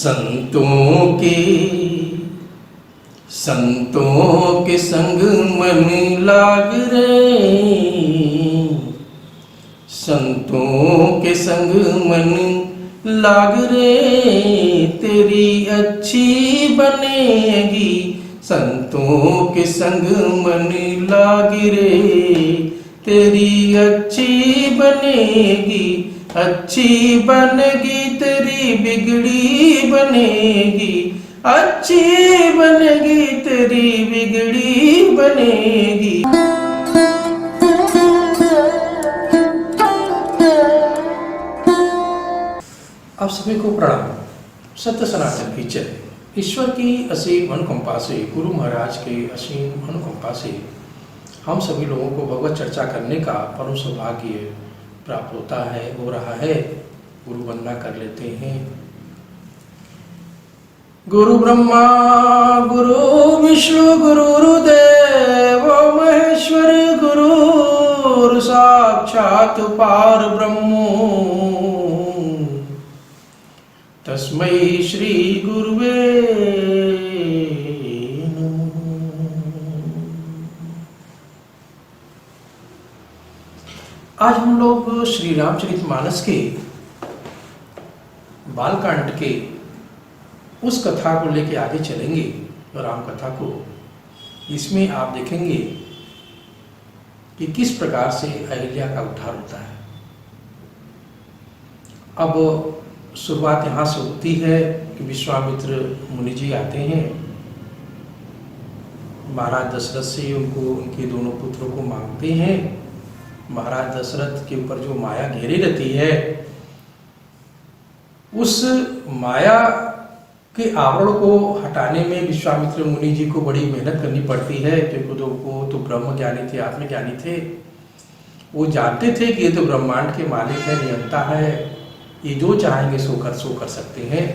संतों के संग मन लाग रे, संतों के संग मन लाग रे, तेरी अच्छी बनेगी। संतों के संग मन लाग रे, तेरी अच्छी बनेगी। अच्छी बनेगी तेरी बिगड़ी बनेगी, अच्छी बनेगी तेरी बिगड़ी बनेगी। आप सभी को प्रणाम। सत्य सनातन की जय। ईश्वर की असीम अनुकंपा से, गुरु महाराज के असीम अनुकंपा से हम सभी लोगों को भगवत चर्चा करने का परम सौभाग्य प्राप्त होता है, हो रहा है। गुरु वंदना कर लेते हैं। गुरु ब्रह्मा गुरु विष्णु गुरुर्देव महेश्वर, गुरु साक्षात पार ब्रह्मो, तस्मै श्री गुरुवे नमः। आज हम लोग श्री रामचरितमानस के बालकांड के उस कथा को लेके आगे चलेंगे, राम कथा को। इसमें आप देखेंगे कि किस प्रकार से अहिल्या का उद्धार होता है। अब शुरुआत यहाँ से होती है कि विश्वामित्र मुनि जी आते हैं, महाराज दशरथ से उनको, उनके दोनों पुत्रों को मांगते हैं। महाराज दशरथ के ऊपर जो माया घेरी रहती है, उस माया के आवरण को हटाने में विश्वामित्र मुनि जी को बड़ी मेहनत करनी पड़ती है, क्योंकि वो तो ब्रह्म ज्ञानी थे, आत्मज्ञानी थे। वो जानते थे कि ये तो ब्रह्मांड के मालिक है, नियंता है, ये जो चाहेंगे सो कर सकते हैं।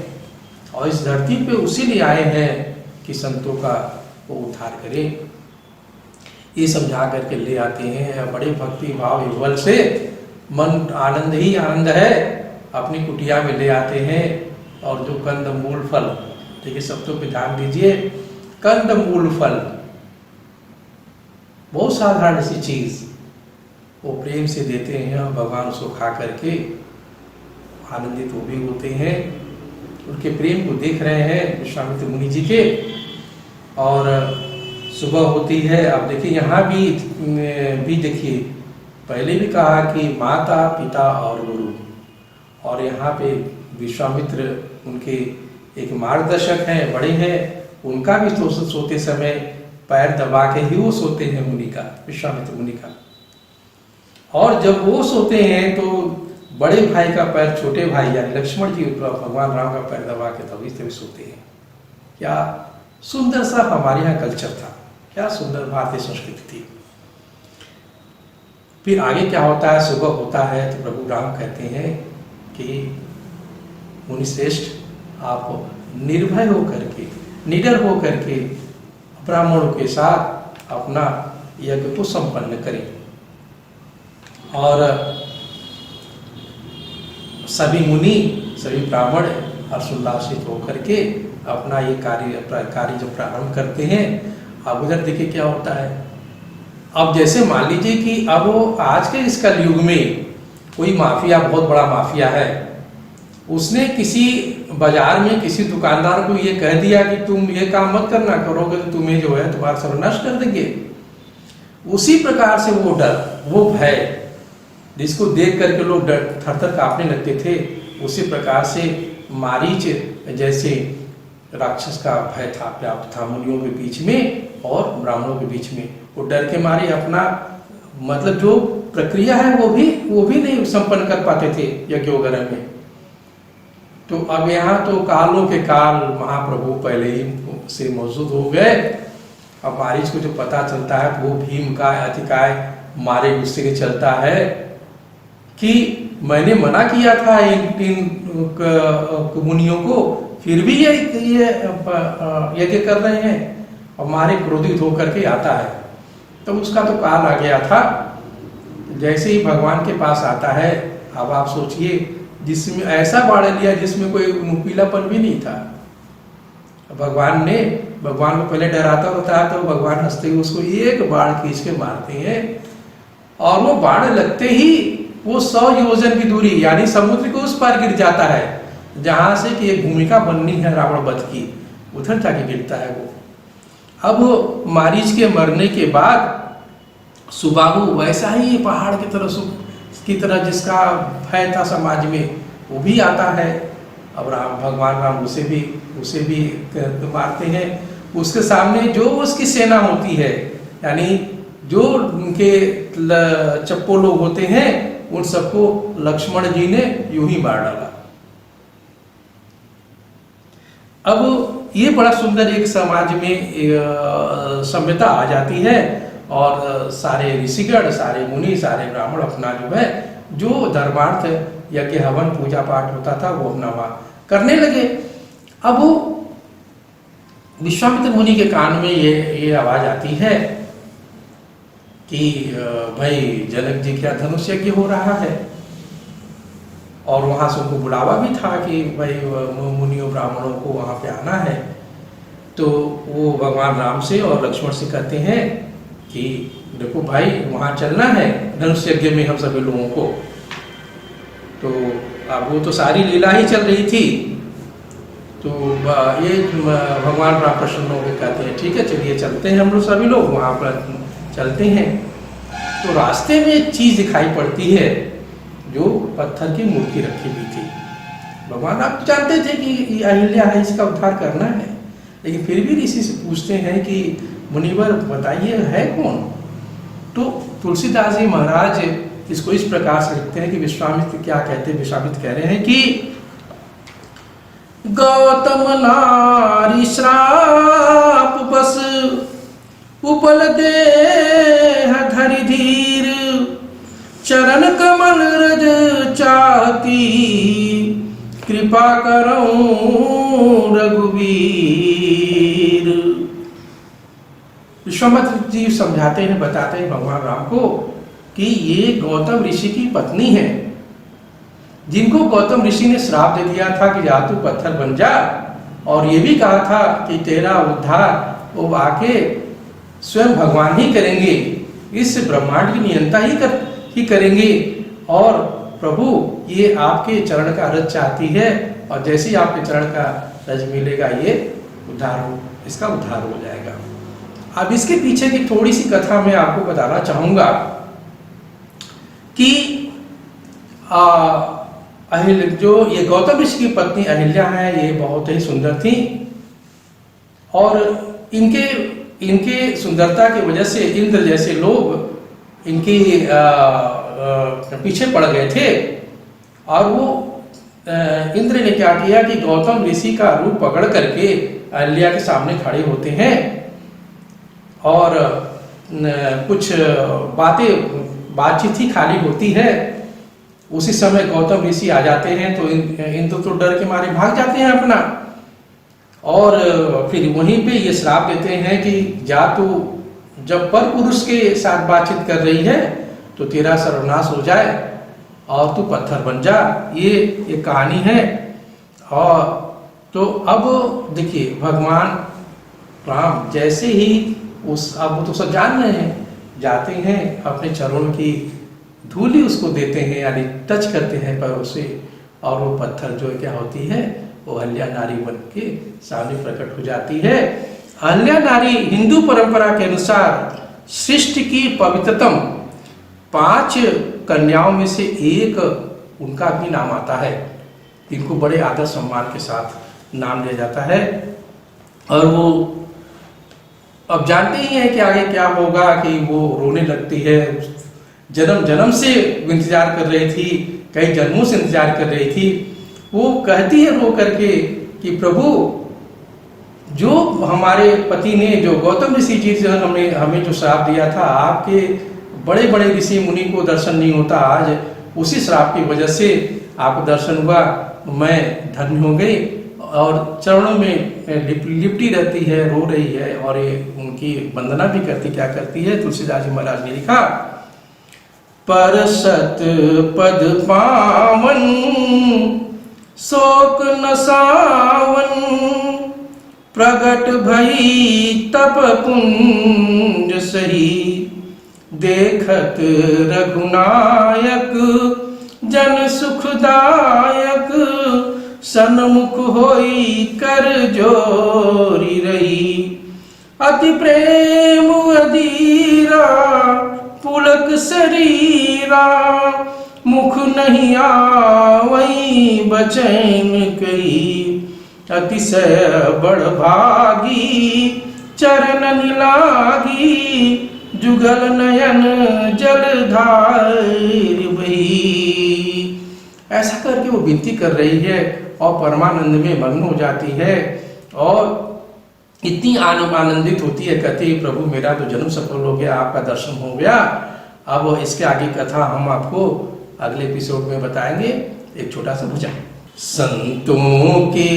और इस धरती पे उसी लिए आए हैं कि संतों का वो उद्धार करें। ये समझा करके ले आते हैं। बड़े भक्ति भाव युगल से, मन आनंद ही आनंद है, अपनी कुटिया में ले आते हैं। और जो कंद मूल फल, देखिए शब्दों पे ध्यान दीजिए, कंद मूल फल, बहुत साधारण सी चीज वो प्रेम से देते हैं। और भगवान उसको खा करके आनंदित वो भी होते हैं। उनके प्रेम को देख रहे हैं विश्वामित्र मुनि जी के। और सुबह होती है। अब देखिए यहाँ भी देखिए, पहले भी कहा कि माता पिता और गुरु, और यहाँ पे विश्वामित्र उनके एक मार्गदर्शक हैं, बड़े हैं। उनका भी सोते समय पैर दबा के ही वो सोते हैं, मुनि का, विश्वामित्र मुनि का। और जब वो सोते हैं तो बड़े भाई का पैर छोटे भाई यानी लक्ष्मण जी भगवान राम का पैर दबा के तभी सोते हैं। क्या सुंदर सा हमारे यहाँ कल्चर था, क्या सुंदर भारतीय संस्कृति थी। फिर आगे क्या होता है, सुबह होता है तो प्रभु राम कहते हैं कि मुनि श्रेष्ठ, आप निर्भय होकर के, निडर होकर के ब्राह्मणों के साथ अपना यज्ञ को संपन्न करें। और सभी मुनि, सभी ब्राह्मण हर्षोल्लासित होकर के अपना ये कार्य जब प्रारंभ करते हैं। अब उधर देखिए क्या होता है। अब जैसे मान लीजिए कि अब आज के इस कलयुग में कोई माफिया, बहुत बड़ा माफिया है, उसने किसी बाजार में किसी दुकानदार को ये कह दिया कि तुम ये काम मत करना, करोगे तो तुम्हें जो है तुम्हारा सर्वनाश कर देंगे। उसी प्रकार से वो डर, वो भय, जिसको देख करके लोग डर थर-थर कांपने लगते थे, उसी प्रकार से मारीच जैसे राक्षस का भय था, व्याप्त था मुनियों के बीच में और ब्राह्मणों के बीच में। वो डर के मारे अपना मतलब जो प्रक्रिया है वो भी नहीं संपन्न कर पाते थे यज्ञ वगैरह में। तो अब यहाँ तो कालों के काल महाप्रभु पहले ही से मौजूद हो गए। अब मारीच को जो पता चलता है वो भीम का अतिकाय मारे गुस्से के चलता है कि मैंने मना किया था इन मुनियों को, फिर भी ये यज्ञ कर रहे हैं। और मारे क्रोधित होकर के आता है। तो उसका तो काल आ गया था। जैसे ही भगवान के पास आता है, अब आप सोचिए जिसमें ऐसा बाढ़ लिया जिसमें कोई नुकीलापन भी नहीं था। भगवान को पहले डराता होता है तो भगवान हंसते हुए उसको एक बाढ़ खींच के मारते हैं, और वो बाढ़ लगते ही वो 100 योजन की दूरी यानी समुद्र के उस पार गिर जाता है जहां से कि एक भूमिका बननी है रावण वध की, उधर जाके गिरता है वो। अब मारीच के मरने के बाद सुबाहु वैसा ही पहाड़ की तरह जिसका भय था समाज में, वो भी आता है। अब भगवान राम उसे भी मारते हैं। उसके सामने जो उसकी सेना होती है, यानी जो उनके चप्पो लोग होते हैं, उन सबको लक्ष्मण जी ने यूं ही मार डाला। अब ये बड़ा सुंदर एक समाज में सभ्यता आ जाती है, और सारे ऋषिगण, सारे मुनि, सारे ब्राह्मण अपना जो धर्मार्थ यज्ञ हवन पूजा पाठ होता था वो अपना वहाँ करने लगे। अब विश्वामित्र मुनि के कान में ये आवाज आती है कि भाई जनक जी क्या धनुष यज्ञ हो रहा है, और वहां से उनको बुलावा भी था कि भाई मुनियों ब्राह्मणों को वहां पे आना है। तो वो भगवान राम से और लक्ष्मण से कहते हैं कि देखो भाई वहां चलना है धनुष यज्ञ में हम सभी लोगों को। तो अब वो तो सारी लीला ही चल रही थी, तो ये भगवान राम प्रसन्न होकर कहते हैं ठीक है चलिए चलते हैं हम लोग सभी लोग वहाँ पर चलते हैं। तो रास्ते में एक चीज दिखाई पड़ती है जो पत्थर की मूर्ति रखी हुई थी। भगवान आप जानते थे कि अहिल्या है, इसका उद्धार करना है, लेकिन फिर भी ऋषि से पूछते हैं कि मुनिवर बताइए है कौन। तो तुलसीदास जी महाराज इसको इस प्रकार से लिखते हैं कि विश्वामित्र क्या कहते हैं। विश्वामित्र कह रहे हैं कि गौतम नारी श्राप बस उपल देह धरि धीर, चरण कमल रज चाहती कृपा करऊं रघुवीर। विश्वामित्र जी समझाते हैं, बताते हैं भगवान राम को कि ये गौतम ऋषि की पत्नी है, जिनको गौतम ऋषि ने श्राप दे दिया था कि जा तू पत्थर बन जा, और ये भी कहा था कि तेरा उद्धार वो आके स्वयं भगवान ही करेंगे, इस ब्रह्मांड की नियंता ही करेंगे। और प्रभु ये आपके चरण का रज चाहती है, और जैसे ही आपके चरण का रज मिलेगा ये इसका उद्धार हो जाएगा। अब इसके पीछे की थोड़ी सी कथा मैं आपको बताना चाहूंगा कि जो ये गौतम ऋषि की पत्नी अहिल्या है, ये बहुत ही सुंदर थी, और इनके सुंदरता की वजह से इंद्र जैसे लोग इनके पीछे पड़ गए थे। और वो इंद्र ने क्या किया कि गौतम ऋषि का रूप पकड़ करके अहिल्या के सामने खड़े होते हैं, और कुछ बातचीत ही खाली होती है। उसी समय गौतम ऋषि आ जाते हैं, तो इंद्र तो डर के मारे भाग जाते हैं अपना, और फिर वहीं पे ये श्राप देते हैं कि जा तू जब पर पुरुष के साथ बातचीत कर रही है तो तेरा सर्वनाश हो जाए और तू पत्थर बन जा। ये कहानी है। और तो अब देखिए भगवान राम जैसे ही अब वो तो सब जान रहे हैं, जाते हैं अपने चरणों की धूली उसको देते हैं, यानी टच करते हैं पैरों से, और वो पत्थर जो क्या होती है वो अहिल्या नारी बन के सामने प्रकट हो जाती है। अहिल्या नारी हिंदू परंपरा के अनुसार सृष्टि की पवित्रतम 5 कन्याओं में से एक उनका भी नाम आता है। इनको बड़े आदर सम्मान के साथ नाम लिया जाता है। और वो अब जानते ही हैं कि आगे क्या होगा, कि वो रोने लगती है। जन्म से इंतजार कर रही थी, कई जन्मों से इंतजार कर रही थी। वो कहती है रो करके कि प्रभु जो हमारे पति ने, जो गौतम ऋषि जी से हमें जो श्राप दिया था, आपके बड़े बड़े ऋषि मुनि को दर्शन नहीं होता, आज उसी श्राप की वजह से आपको दर्शन हुआ, मैं धन्य हो गई। और चरणों में लिपटी रहती है, रो रही है, और ये उनकी वंदना भी करती। क्या करती है, तुलसीदास जी महाराज ने लिखा परसत पद पावन, शोक न सावन, प्रगट भई तप पुंज सही, देखत रघुनायक जन सुखदायक, सन्मुख होई कर जोरी रही, अति प्रेम अधीरा पुलक शरीरा, मुख नहीं आवई बचैन कही, अतिशय बड़ भागी चरणन लागी, जुगल नयन जलधार बही। ऐसा करके वो विनती कर रही है और परमानंद में मग्न हो जाती है और इतनी आनंदित होती है, कहती है प्रभु मेरा तो जन्म सफल हो गया, आपका दर्शन हो गया। अब इसके आगे कथा हम आपको अगले एपिसोड में बताएंगे। एक छोटा सा भजन। संतों के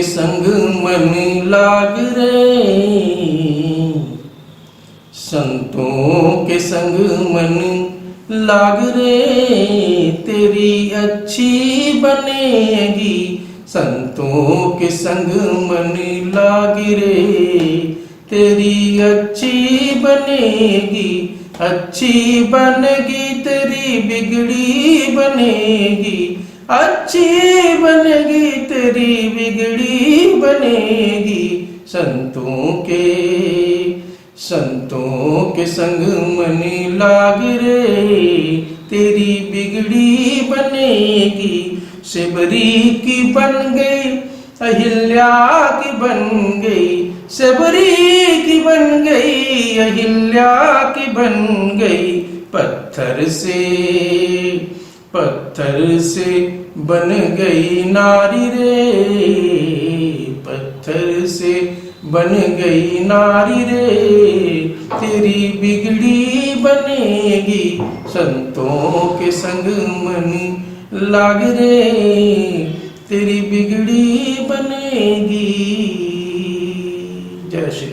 संग मन लाग रे, संतों के संग मन लाग रे, तेरी अच्छी बनेगी, संतों के संग मन लाग रे, तेरी अच्छी बनेगी, अच्छी बनेगी तेरी बिगड़ी बनेगी, अच्छी बनेगी तेरी बिगड़ी बनेगी, संतों के संग मन लाग रे, तेरी बिगड़ी बनेगी, शबरी की बन गई अहिल्या की बन गई, शबरी की बन गई अहिल्या की बन गई, पत्थर से बन गई नारी रे, पत्थर से बन गई नारी रे, तेरी बिगड़ी बनेगी, संतों के संग मन लाग रे, तेरी बिगड़ी बनेगी। जय श्री